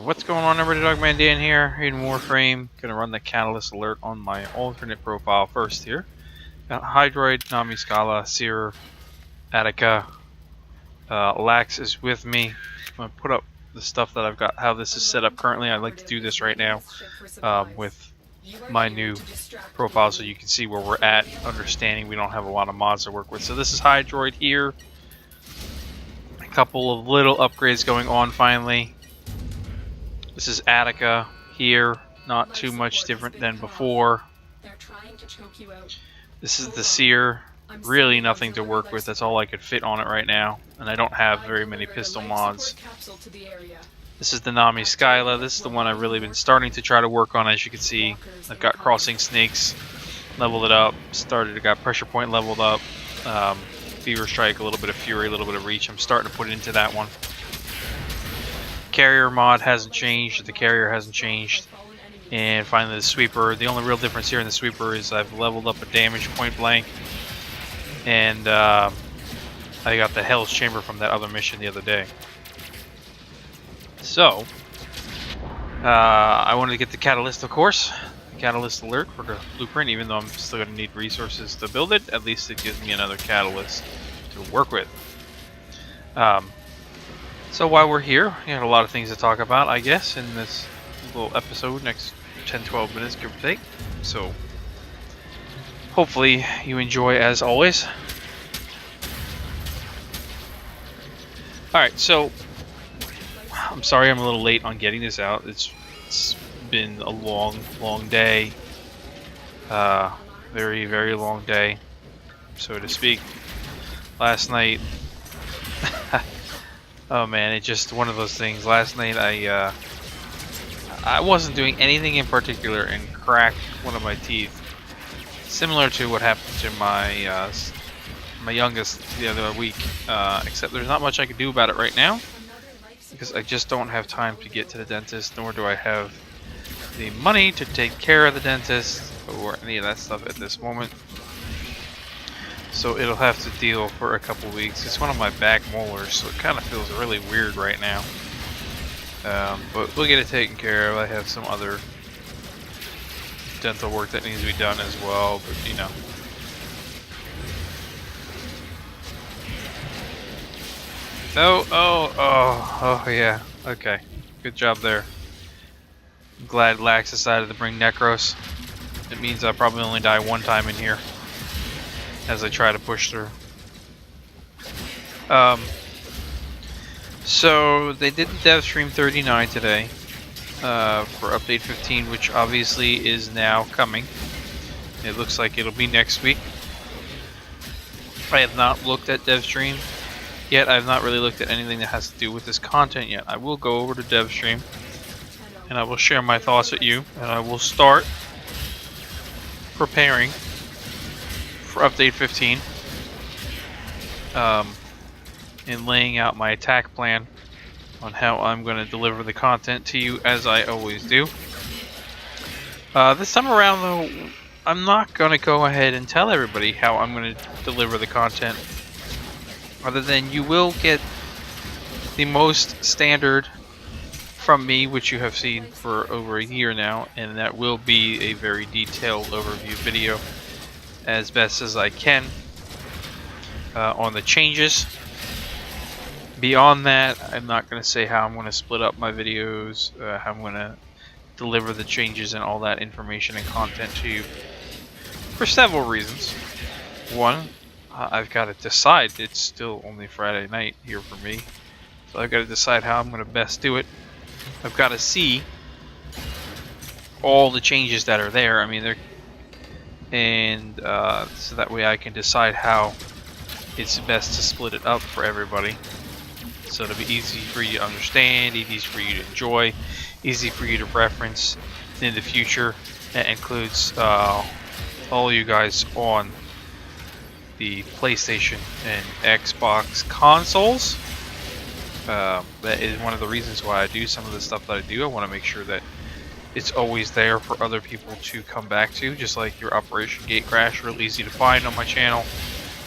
What's going on, everybody? Dogman Dan here in Warframe. Gonna run the catalyst alert on my alternate profile first here. Got Hydroid, Nami Scala, Seer, Attica, Lax is with me. I'm gonna put up the stuff that I've got, how this is set up currently. I'd like to do this right now with my new profile so you can see where we're at, understanding we don't have a lot of mods to work with. So this is Hydroid here. A couple of little upgrades going on finally. This is Attica here, not too much different than before. This is the Seer, really nothing to work with, that's all I could fit on it right now, and I don't have very many pistol mods. This is the Nami Skyla. This is the one I've really been starting to try to work on. As you can see, I've got Crossing Snakes, leveled it up, I got Pressure Point leveled up, Fever Strike, a little bit of Fury, a little bit of Reach. I'm starting to put it into that one. Carrier mod hasn't changed, the carrier hasn't changed, and finally the sweeper. The only real difference here in the sweeper is I've leveled up a damage point blank, and I got the Hell's Chamber from that other mission the other day. So I wanted to get the catalyst, of course, the catalyst alert for the blueprint. Even though I'm still going to need resources to build it, at least it gives me another catalyst to work with. So while we're here, we have a lot of things to talk about, I guess, in this little episode, next 10-12 minutes, give or take. So hopefully you enjoy as always. Alright, so I'm sorry I'm a little late on getting this out. It's been a long day. Very, very long day, so to speak. Last night... Oh man, it's just one of those things. Last night I wasn't doing anything in particular and cracked one of my teeth. Similar to what happened to my my youngest the other week, except there's not much I can do about it right now because I just don't have time to get to the dentist, nor do I have the money to take care of the dentist or any of that stuff at this moment. So it'll have to deal for a couple weeks. It's one of my back molars, so it kind of feels really weird right now. But we'll get it taken care of. I have some other dental work that needs to be done as well, but you know. Oh yeah. Okay. Good job there. I'm glad Lax decided to bring Necros. It means I'll probably only die one time in here as I try to push through. So they did the Devstream 39 today for update 15, which obviously is now coming. It looks like it'll be next week. I have not looked at Devstream yet. I have not really looked at anything that has to do with this content yet. I will go over to Devstream and I will share my thoughts with you, and I will start preparing for update 15 and laying out my attack plan on how I'm going to deliver the content to you, as I always do. This time around though, I'm not going to go ahead and tell everybody how I'm going to deliver the content, other than you will get the most standard from me, which you have seen for over a year now, and that will be a very detailed overview video as best as I can on the changes. Beyond that, I'm not going to say how I'm going to split up my videos, how I'm going to deliver the changes and all that information and content to you, for several reasons. One, I've got to decide. It's still only Friday night here for me, so I've got to decide how I'm going to best do it. I've got to see all the changes that are there. I mean, they're so that way I can decide how it's best to split it up for everybody, so it'll be easy for you to understand, easy for you to enjoy, easy for you to reference in the future. That includes all you guys on the PlayStation and Xbox consoles. That is one of the reasons why I do some of the stuff that I do. I want to make sure that it's always there for other people to come back to, just like your Operation Gatecrash, real easy to find on my channel.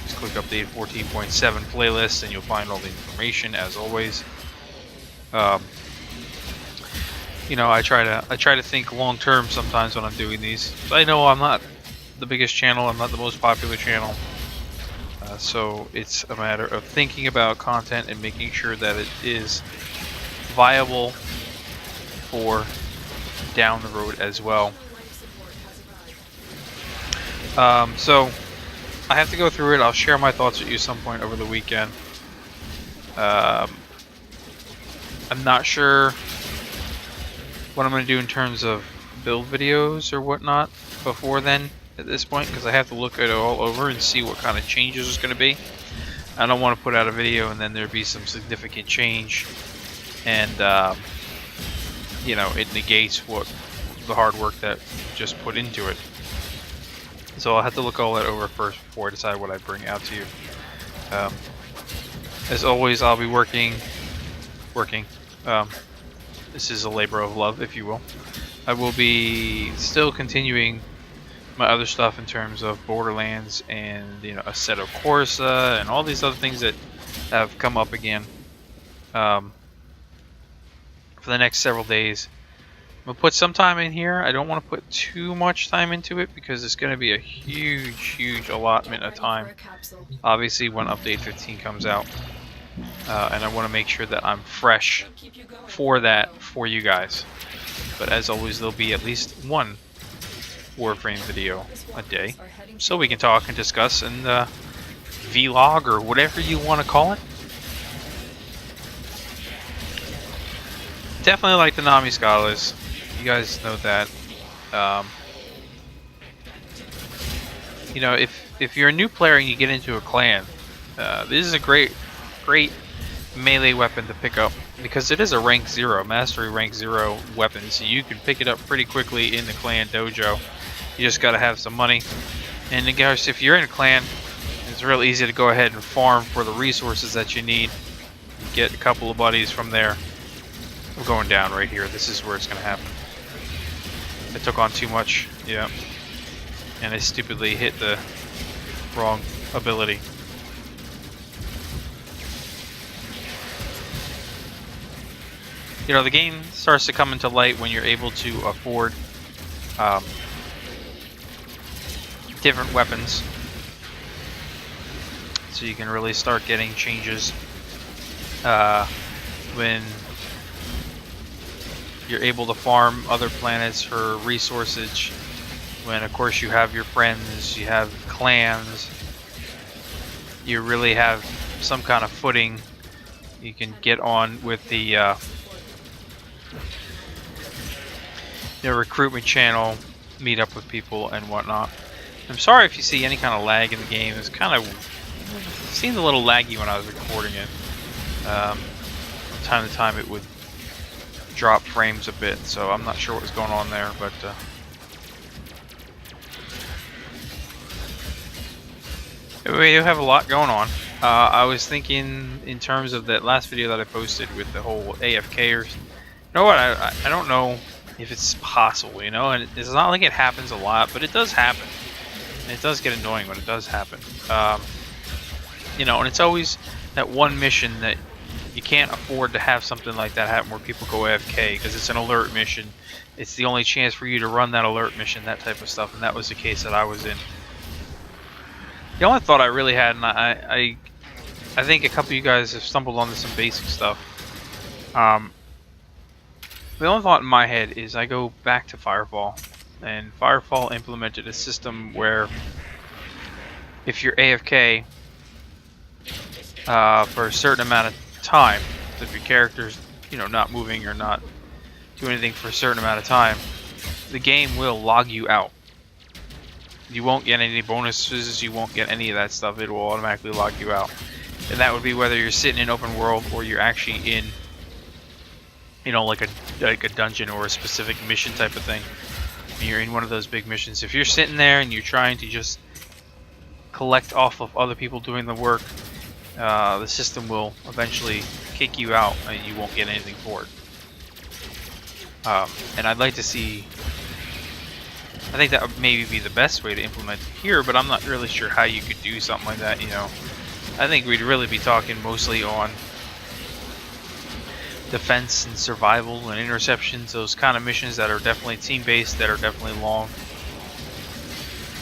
Just click update 14.7 playlist and you'll find all the information as always. you know, I try to think long term sometimes when I'm doing these. I know I'm not the biggest channel, I'm not the most popular channel, so it's a matter of thinking about content and making sure that it is viable for down the road as well. So I have to go through it. I'll share my thoughts with you some point over the weekend. I'm not sure what I'm going to do in terms of build videos or whatnot before then at this point, because I have to look it all over and see what kind of changes there's going to be. I don't want to put out a video and then there be some significant change and you know, it negates what the hard work that just put into it. So I'll have to look all that over first before I decide what I bring out to you. As always, I'll be working. This is a labor of love, if you will. I will be still continuing my other stuff in terms of Borderlands and, you know, Assetto Corsa and all these other things that have come up again for the next several days. I'm gonna put some time in here. I don't want to put too much time into it because it's going to be a huge allotment of time. Obviously, when Update 15 comes out, and I want to make sure that I'm fresh for that for you guys. But as always, there'll be at least one Warframe video a day, so we can talk and discuss and vlog or whatever you want to call it. Definitely like the Nami Scholars. You guys know that. You know, if you're a new player and you get into a clan, this is a great melee weapon to pick up because it is a rank 0, mastery rank 0 weapon, so you can pick it up pretty quickly in the clan dojo. You just gotta have some money. And guys, if you're in a clan, it's real easy to go ahead and farm for the resources that you need. Get a couple of buddies from there. We're going down right here. This is where it's gonna happen. I took on too much, yeah, and I stupidly hit the wrong ability. You know, the game starts to come into light when you're able to afford different weapons, so you can really start getting changes when you're able to farm other planets for resources, when of course you have your friends, you have clans, you really have some kind of footing. You can get on with the recruitment channel, meet up with people and whatnot. I'm sorry if you see any kind of lag in the game. It's kind of seemed a little laggy when I was recording it. From time to time it would drop frames a bit, so I'm not sure what was going on there, but we do have a lot going on. I was thinking in terms of that last video that I posted with the whole AFKers. You know what? I don't know if it's possible, you know, and it's not like it happens a lot, but it does happen. And it does get annoying when it does happen. You know, and it's always that one mission that you can't afford to have something like that happen where people go AFK because it's an alert mission. It's the only chance for you to run that alert mission, that type of stuff, and that was the case that I was in. The only thought I really had, and I think a couple of you guys have stumbled onto some basic stuff. The only thought in my head is I go back to Firefall, and Firefall implemented a system where if you're AFK for a certain amount of time, so if your character's, you know, not moving or not doing anything for a certain amount of time, the game will log you out. You won't get any bonuses, you won't get any of that stuff. It will automatically log you out. And that would be whether you're sitting in open world or you're actually in, you know, like a dungeon or a specific mission type of thing. You're in one of those big missions. If you're sitting there and you're trying to just collect off of other people doing the work, the system will eventually kick you out and you won't get anything for it. And I'd like to see, I think that would maybe be the best way to implement it here, but I'm not really sure how you could do something like that, you know. I think we'd really be talking mostly on defense and survival and interceptions, those kind of missions that are definitely team-based, that are definitely long.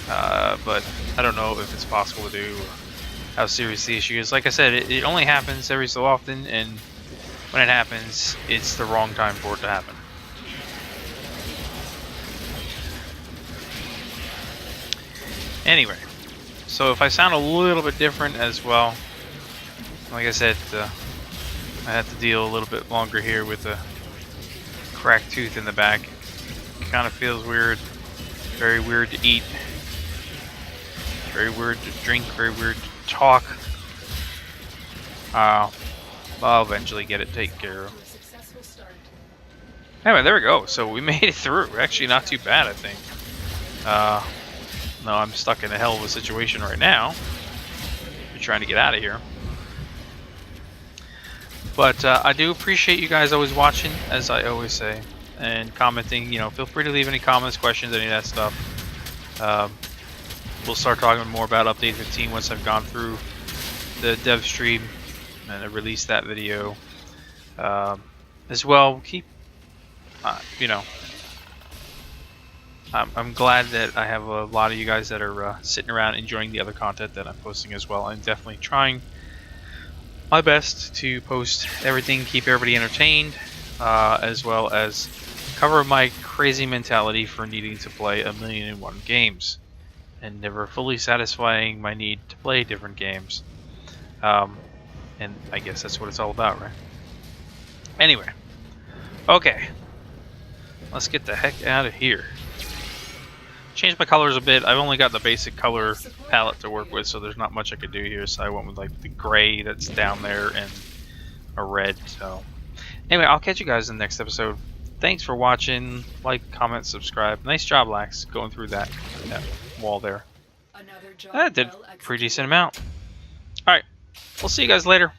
But I don't know if it's possible to do, how serious the issue is. Like I said, it only happens every so often, and when it happens, it's the wrong time for it to happen. Anyway, so if I sound a little bit different as well, like I said, I have to deal a little bit longer here with a cracked tooth in the back. Kind of feels weird. Very weird to eat. Very weird to drink. Very weird to talk. I'll eventually get it taken care of. Anyway, there we go. So we made it through. Actually, not too bad, I think. No, I'm stuck in a hell of a situation right now. I'm trying to get out of here. But I do appreciate you guys always watching, as I always say, and commenting. You know, feel free to leave any comments, questions, any of that stuff. We'll start talking more about Update 15 once I've gone through the Devstream and I release that video. As well, keep, you know, I'm glad that I have a lot of you guys that are sitting around enjoying the other content that I'm posting as well. I'm definitely trying my best to post everything, keep everybody entertained, as well as cover my crazy mentality for needing to play 1,000,001 games and never fully satisfying my need to play different games. And I guess that's what it's all about, right? Anyway, okay, let's get the heck out of here. Changed my colors a bit. I've only got the basic color palette to work with, so there's not much I could do here. So I went with like the gray that's down there and a red. So anyway, I'll catch you guys in the next episode. Thanks for watching. Like, comment, subscribe. Nice job, Lax, going through that wall there. That did a pretty decent amount. Alright, we'll see you guys later.